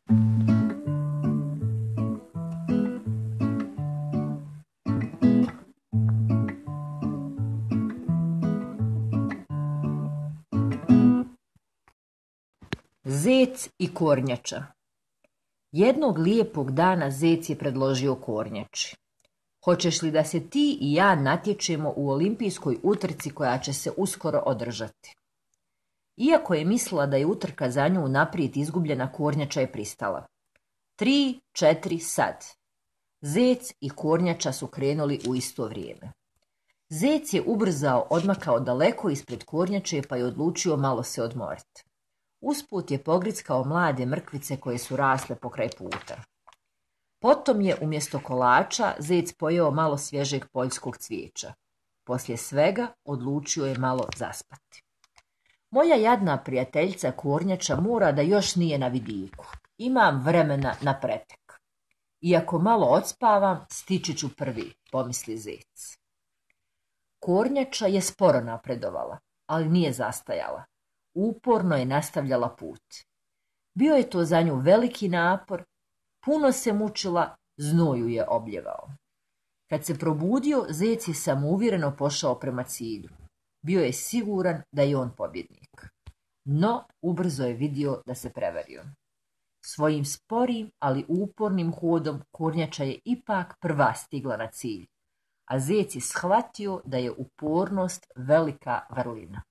Zec i kornjača. Jednog lijepog dana zec je predložio kornjači: hoćeš li da se ti i ja natječemo u olimpijskoj utrci koja će se uskoro održati? Iako je mislila da je utrka za nju unaprijed izgubljena, kornjača je pristala. 3, 4, sad. Zec i kornjača su krenuli u isto vrijeme. Zec je ubrzao, odmakao daleko ispred kornjače, pa je odlučio malo se odmoriti. Usput je pogrickao mlade mrkvice koje su rasle pokraj puta. Potom je umjesto kolača zec pojeo malo svježeg poljskog cvijeća. Poslije svega odlučio je malo zaspati. Moja jadna prijateljica kornjača mora da još nije na vidiku. Imam vremena na pretek. Iako malo odspavam, stići ću prvi, pomisli zec. Kornjača je sporo napredovala, ali nije zastajala. Uporno je nastavljala put. Bio je to za nju veliki napor, puno se mučila, znoj ju je obljevao. Kad se probudio, zec je samouvjereno pošao prema cilju. Bio je siguran da je on pobjednik. No, ubrzo je vidio da se prevario. Svojim sporim, ali upornim hodom kornjača je ipak prva stigla na cilj, a zec je shvatio da je upornost velika vrlina.